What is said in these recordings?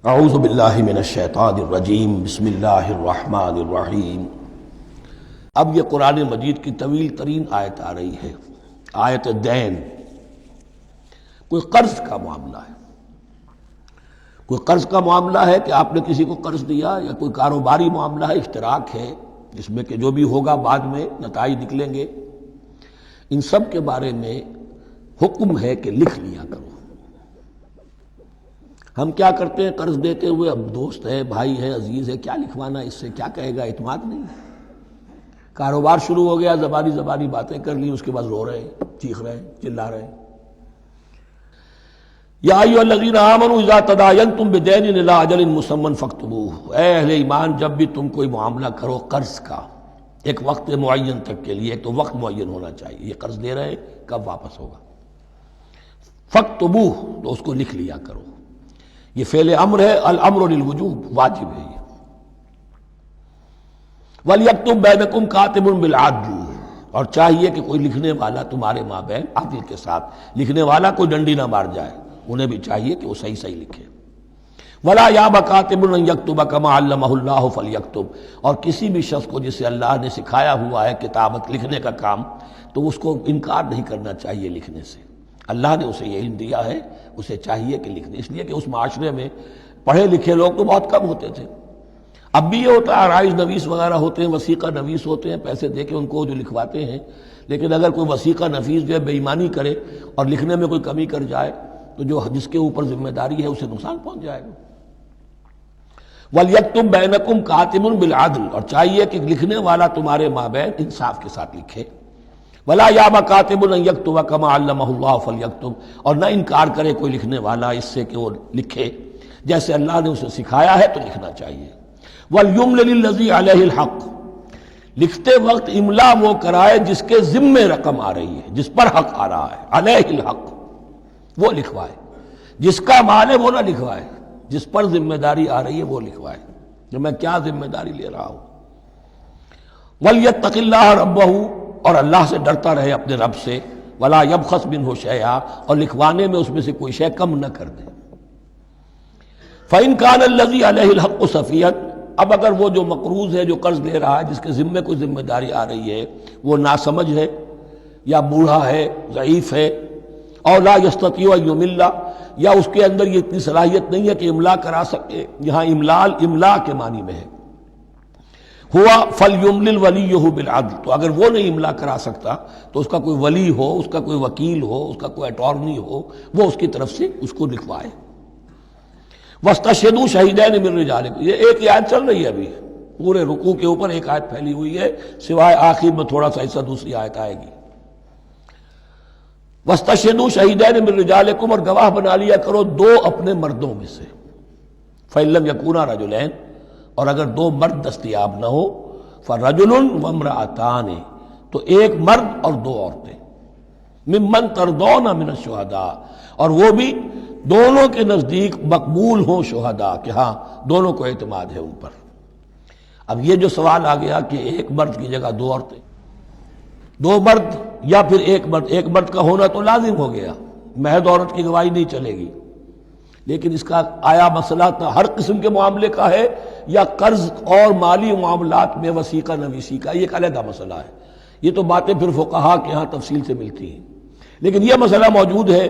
اعوذ باللہ من الشیطان الرجیم بسم اللہ الرحمن الرحیم۔ اب یہ قرآن مجید کی طویل ترین آیت آ رہی ہے، آیت دین۔ کوئی قرض کا معاملہ ہے، کوئی قرض کا معاملہ ہے کہ آپ نے کسی کو قرض دیا، یا کوئی کاروباری معاملہ ہے، اشتراک ہے جس میں کہ جو بھی ہوگا بعد میں نتائج نکلیں گے۔ ان سب کے بارے میں حکم ہے کہ لکھ لیا کرو۔ ہم کیا کرتے ہیں قرض دیتے ہوئے، اب دوست ہے، بھائی ہے، عزیز ہے، کیا لکھوانا، اس سے کیا کہے گا، اعتماد نہیں ہے۔ کاروبار شروع ہو گیا، زبانی باتیں کر لی، اس کے بعد رو رہے ہیں، چیخ رہے ہیں، چلا رہے ہیں۔ یا ایھا الذین آمنوا اذا تداینتم بدین الی اجل مسمى فاکتبوہ، اے اہل ایمان جب بھی تم کوئی معاملہ کرو قرض کا ایک وقت معین تک کے لیے، ایک تو وقت معین ہونا چاہیے، یہ قرض دے رہے ہیں کب واپس ہوگا، فاکتبوہ تو اس کو لکھ لیا کرو۔ یہ فعل امر ہے، الامر للوجوب، واجب ہے یہ۔ وَلْيَكْتُبْ بَيْنَكُمْ كَاتِبٌ بِالْعَدْلِ، اور چاہیے کہ کوئی لکھنے والا تمہارے مابین عدل کے ساتھ، لکھنے والا کوئی ڈنڈی نہ مار جائے، انہیں بھی چاہیے کہ وہ صحیح صحیح لکھے۔ وَلَا يَأْبَ كَاتِبٌ أَن يَكْتُبَ كَمَا عَلَّمَهُ اللَّهُ فَلْيَكْتُبْ، اور کسی بھی شخص کو جسے اللہ نے سکھایا ہوا ہے کتابت لکھنے کا کام، تو اس کو انکار نہیں کرنا چاہیے لکھنے سے۔ اللہ نے اسے یہ علم دیا ہے، اسے چاہیے کہ لکھنے، اس لیے کہ اس معاشرے میں پڑھے لکھے لوگ تو بہت کم ہوتے تھے۔ اب بھی یہ ہوتا ہے، عرائض نویس وغیرہ ہوتے ہیں، وثیقہ نویس ہوتے ہیں، پیسے دے کے ان کو جو لکھواتے ہیں، لیکن اگر کوئی وثیقہ نویس جو ہے بے ایمانی کرے اور لکھنے میں کوئی کمی کر جائے تو جو جس کے اوپر ذمہ داری ہے اسے نقصان پہنچ جائے گا۔ وَلْيَكْتُبْ بَيْنَكُمْ كَاتِبٌ بِالْعَدْلِ، اور چاہیے کہ لکھنے والا تمہارے مابین انصاف کے ساتھ لکھے۔ وَلَا يَأْبَ كَاتِبٌ أَن يَكْتُبَ كَمَا عَلَّمَهُ اللَّهُ فَلْيَكْتُبْ، اور نہ انکار کرے کوئی لکھنے والا اس سے کہ وہ لکھے جیسے اللہ نے اسے سکھایا ہے، تو لکھنا چاہیے۔ وَلْيُمْلِلِ الَّذِي عَلَيْهِ الْحَقُّ، لکھتے وقت املا وہ کرائے جس کے ذمے رقم آ رہی ہے، جس پر حق آ رہا ہے، علیہ الحق، وہ لکھوائے۔ جس کا مال ہے وہ نہ لکھوائے، جس پر ذمہ داری آ رہی ہے وہ لکھوائے، کہ میں کیا ذمہ داری لے رہا ہوں۔ وَلْيَتَّقِ اللَّهَ رَبَّهُ، اور اللہ سے ڈرتا رہے اپنے رب سے۔ وَلَا يَبْخَسْ مِنْهُ شَيْئًا، اور لکھوانے میں اس میں سے کوئی شے کم نہ کر دے۔ فَإِنْ كَانَ الَّذِي عَلَيْهِ الْحَقُّ سَفِيهًا، اب اگر وہ جو مقروض ہے، جو قرض لے رہا ہے، جس کے ذمے کوئی ذمہ داری آ رہی ہے، وہ ناسمجھ ہے یا بوڑھا ہے، ضعیف ہے، اور لا يستطيع ان يمل، یا اس کے اندر یہ اتنی صلاحیت نہیں ہے کہ املا کرا سکے، یہاں املا کے معنی میں ہے، ہوا فَلْيُمْلِلْ وَلِيُّهُ بِالْعَدْلِ، تو اگر وہ نہیں املا کرا سکتا تو اس کا کوئی ولی ہو، اس کا کوئی وکیل ہو، اس کا کوئی اٹارنی ہو، وہ اس کی طرف سے اس کو لکھوائے۔ وَاسْتَشْهِدُوا شَهِيدَيْنِ مِن رِجَالِكُمْ، یہ ایک آیت چل رہی ہے، ابھی پورے رکوع کے اوپر ایک آیت پھیلی ہوئی ہے، سوائے آخر میں تھوڑا سا حصہ دوسری آیت آئے گی۔ وَاسْتَشْهِدُوا شَهِيدَيْنِ مِن رِجَالِكُمْ، اور گواہ بنا لیا کرو دو اپنے مردوں میں سے۔ فَإِن لَّمْ يَكُونَا رَجُلَيْنِ، اور اگر دو مرد دستیاب نہ ہو، فَرَجُلٌ وَامْرَأَتَانِ، تو ایک مرد اور دو عورتیں، ممن ترضون من الشہداء، اور وہ بھی دونوں کے نزدیک مقبول ہوں شہداء، کہ ہاں دونوں کو اعتماد ہے ان پر۔ اب یہ جو سوال آ گیا کہ ایک مرد کی جگہ دو عورتیں، دو مرد یا پھر ایک مرد کا ہونا تو لازم ہو گیا، محض عورت کی گواہی نہیں چلے گی، لیکن اس کا آیا مسئلہ ہر قسم کے معاملے کا ہے یا قرض اور مالی معاملات میں وثیقہ نویسی کا، یہ ایک علیحدہ مسئلہ ہے۔ یہ تو باتیں پھر فقہا کے ہاں تفصیل سے ملتی ہیں، لیکن یہ مسئلہ موجود ہے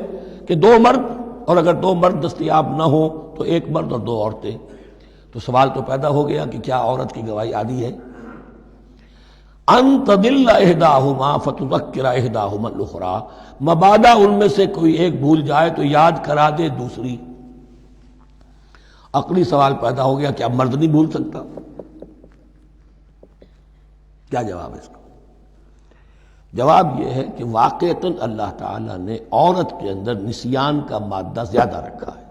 کہ دو مرد، اور اگر دو مرد دستیاب نہ ہو تو ایک مرد اور دو عورتیں، تو سوال تو پیدا ہو گیا کہ کیا عورت کی گواہی عادی ہے؟ ان تضل احداہما فتذکر احداہما الاخری، مبادا ان میں سے کوئی ایک بھول جائے تو یاد کرا دے دوسری۔ عقلی سوال پیدا ہو گیا، کیا مرد نہیں بھول سکتا؟ کیا جواب ہے اس کا؟ جواب یہ ہے کہ واقعتاً اللہ تعالیٰ نے عورت کے اندر نسیان کا مادہ زیادہ رکھا ہے۔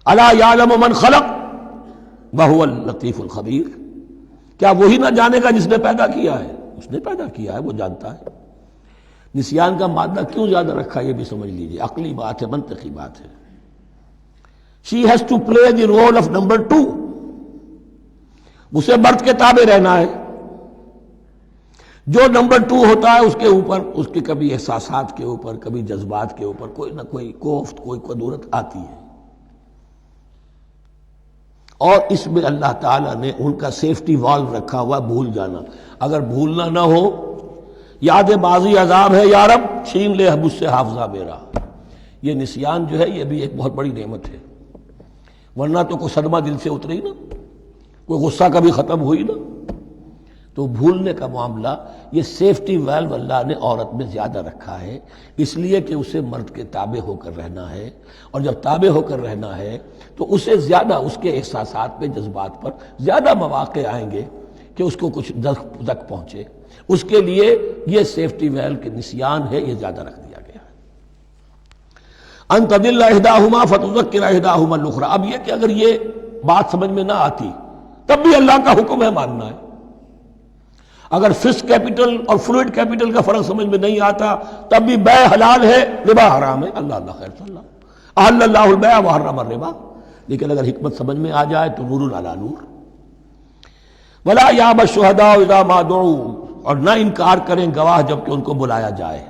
الا یعلم من خلق وهو اللطیف الخبیر، کیا وہی نہ جانے گا جس نے پیدا کیا ہے؟ اس نے پیدا کیا ہے، وہ جانتا ہے۔ نسیان کا مادہ کیوں زیادہ رکھا یہ بھی سمجھ لیجیے، عقلی بات ہے، منطقی بات ہے۔ She has to play the role of number 2، اسے مرد کے تابع رہنا ہے۔ جو نمبر 2 ہوتا ہے اس کے اوپر، اس کے کبھی احساسات کے اوپر، کبھی جذبات کے اوپر کوئی نہ کوئی کوفت، کوئی قدورت آتی ہے۔ اور اس میں اللہ تعالیٰ نے ان کا سیفٹی والو رکھا ہوا بھول جانا. اگر بھولنا نہ ہو، یاد ماضی عذاب ہے یا رب چھین لے مجھ سے حافظہ میرا. یہ نسیان جو ہے یہ بھی ایک بہت بڑی نعمت ہے، ورنہ تو کوئی صدمہ دل سے اتری نا، کوئی غصہ کبھی ختم ہوئی نا. تو بھولنے کا معاملہ یہ سیفٹی ویلو اللہ نے عورت میں زیادہ رکھا ہے، اس لیے کہ اسے مرد کے تابع ہو کر رہنا ہے، اور جب تابع ہو کر رہنا ہے تو اسے زیادہ اس کے احساسات پہ، جذبات پر زیادہ مواقع آئیں گے کہ اس کو کچھ زخم پہنچے. اس کے لیے یہ سیفٹی ویل کے نسیان ہے، یہ زیادہ رکھ دیا گیا ہے. ان تضل احداہما فتذکر احداہما الاخری. اب یہ کہ اگر یہ بات سمجھ میں نہ آتی تب بھی اللہ کا حکم ہے ماننا ہے. اگر فسک کیپٹل اور فلوئڈ کیپٹل کا فرق سمجھ میں نہیں آتا تب بھی بے حلال ہے، ربا حرام ہے. اللہ خیر صلی اللہ احل اللہ البیع وحرم الربا. لیکن اگر حکمت سمجھ میں آ جائے تو نور علی نور. ولا یاب الشہداء اذا ما دعوا. اور نہ انکار کریں گواہ جب کہ ان کو بلایا جائے.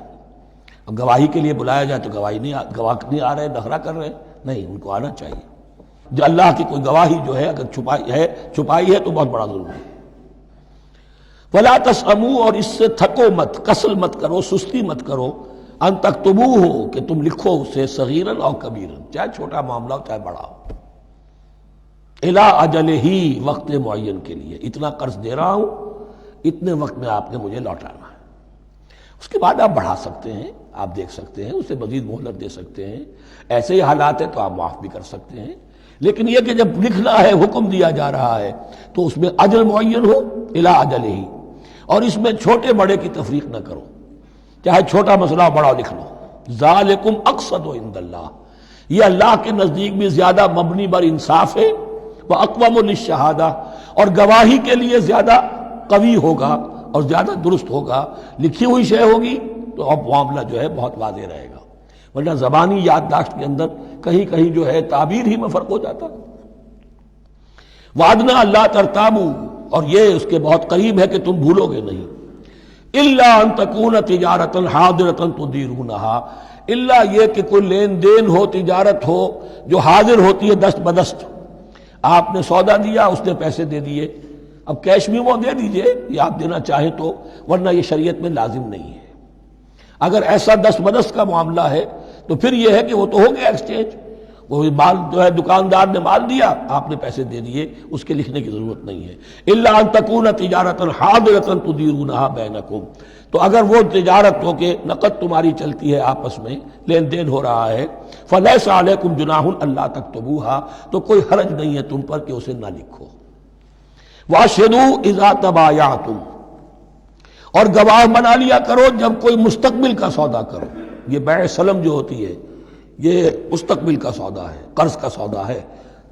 اب گواہی کے لیے بلایا جائے تو گواہ نہیں آ رہے، نخرہ کر رہے، نہیں، ان کو آنا چاہیے. جو اللہ کی کوئی گواہی جو ہے اگر چھپائی ہے تو بہت بڑا ظلم ہے. ولا تسأموا. اور اس سے تھکو مت، کسل مت کرو، سستی مت کرو. ان تکتبوہ کہ تم لکھو اسے صغیراً اور کبیراً، چاہے چھوٹا معاملہ ہو چاہے بڑا ہو. الی اجلہ ہی، وقت معین کے لیے. اتنا قرض دے رہا ہوں، اتنے وقت میں آپ نے مجھے لوٹانا ہے. اس کے بعد آپ بڑھا سکتے ہیں، آپ دیکھ سکتے ہیں، اسے مزید مہلت دے سکتے ہیں. ایسے ہی حالات ہیں تو آپ معاف بھی کر سکتے ہیں. لیکن یہ کہ جب لکھنا ہے، حکم دیا جا رہا ہے تو اس میں اجل معین ہو، الی اجلہ ہی. اور اس میں چھوٹے بڑے کی تفریق نہ کرو، چاہے چھوٹا مسئلہ بڑا لکھ لو. ذالکم اقسط عند اللہ. یہ اللہ کے نزدیک بھی زیادہ مبنی بر انصاف ہے. واقوم للشہادہ. اور گواہی کے لیے زیادہ قوی ہوگا اور زیادہ درست ہوگا. لکھی ہوئی شے ہوگی تو اب معاملہ جو ہے بہت واضح رہے گا، ورنہ زبانی یادداشت کے اندر کہیں کہیں جو ہے تعبیر ہی میں فرق ہو جاتا. وعدنا اللہ ترتابوا. اور یہ اس کے بہت قریب ہے کہ تم بھولو گے نہیں. الا ان تکون تجارۃ حاضرۃ تدیرونھا. الا یہ کہ کوئی لین دین ہو، تجارت ہو جو حاضر ہوتی ہے دست بدست. آپ نے سودا دیا، اس نے پیسے دے دیے. اب کیش بھی وہ دے دیجئے یا آپ دینا چاہیں تو، ورنہ یہ شریعت میں لازم نہیں ہے. اگر ایسا دست بدست کا معاملہ ہے تو پھر یہ ہے کہ وہ تو ہو گیا ایکسچینج. وہ مال جو ہے دکاندار نے مال دیا، آپ نے پیسے دے دیے، اس کے لکھنے کی ضرورت نہیں ہے. الا ان تکون تجارۃ حاضرۃ تدیرونھا بینکم. تو اگر وہ تجارت ہو کہ نقد تمہاری چلتی ہے، آپس میں لین دین ہو رہا ہے، فلیس علیکم جناح الا تکتبوھا. تو کوئی حرج نہیں ہے تم پر کہ اسے نہ لکھو. واشہدوا اذا تبایعتم. اور گواہ بنا لیا کرو جب کوئی مستقبل کا سودا کرو. یہ بیع سلم جو ہوتی ہے یہ مستقبل کا سودا ہے، قرض کا سودا ہے.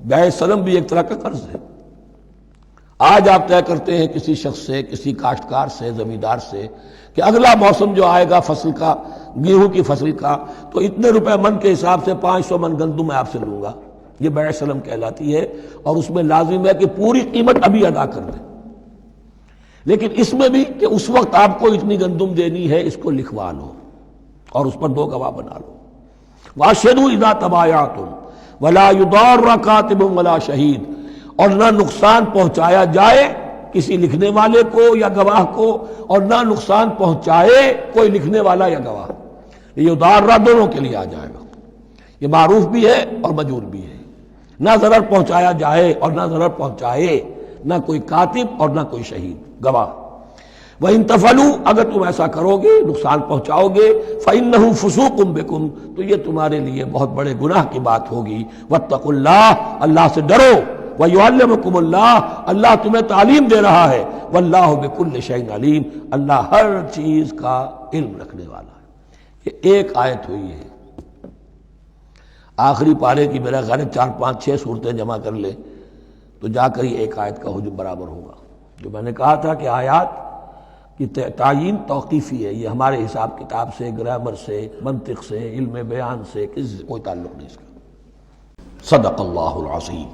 بیع سلم بھی ایک طرح کا قرض ہے. آج آپ طے کرتے ہیں کسی شخص سے، کسی کاشتکار سے، زمیندار سے کہ اگلا موسم جو آئے گا فصل کا، گیہوں کی فصل کا، تو اتنے روپے من کے حساب سے 500 من گندم میں آپ سے لوں گا. یہ بیع سلم کہلاتی ہے، اور اس میں لازم ہے کہ پوری قیمت ابھی ادا کر دیں. لیکن اس میں بھی کہ اس وقت آپ کو اتنی گندم دینی ہے، اس کو لکھوا لو اور اس پر 2 گواہ بنا لو. واشہدوا اذا تبایعتم ولا یضار کاتب ولا شہید. اور نہ نقصان پہنچایا جائے کسی لکھنے والے کو یا گواہ کو، اور نہ نقصان پہنچائے کوئی لکھنے والا یا گواہ. یہ یضار دونوں کے لیے آ جائے گا. یہ معروف بھی ہے اور مجرور بھی ہے. نہ ضرر پہنچایا جائے اور نہ ضرر پہنچائے، نہ کوئی کاتب اور نہ کوئی شہید گواہ. وَإِن تَفْعَلُوا. اگر تم ایسا کرو گے، نقصان پہنچاؤ گے، فَإِنَّهُ فُسُوقٌ بِكُمْ. تو یہ تمہارے لیے بہت بڑے گناہ کی بات ہوگی. وَاتَّقُوا اللَّهَ. اللہ سے ڈرو. وَيُعَلِّمُكُمُ اللَّهُ. اللہ تمہیں تعلیم دے رہا ہے. وَاللَّهُ بِكُلِّ شَيْءٍ عَلِيمٌ. اللہ ہر چیز کا علم رکھنے والا ہے. یہ ایک آیت ہوئی ہے. آخری پارے کی میرا غالب 4 5 6 صورتیں جمع کر لے تو جا کر ہی ایک آیت کا حجم برابر ہوگا. جو میں نے کہا تھا کہ آیات کی تعیین توقیفی ہے، یہ ہمارے حساب کتاب سے، گرامر سے، منطق سے، علم بیان سے کوئی تعلق نہیں اس کا. صدق اللہ العظیم.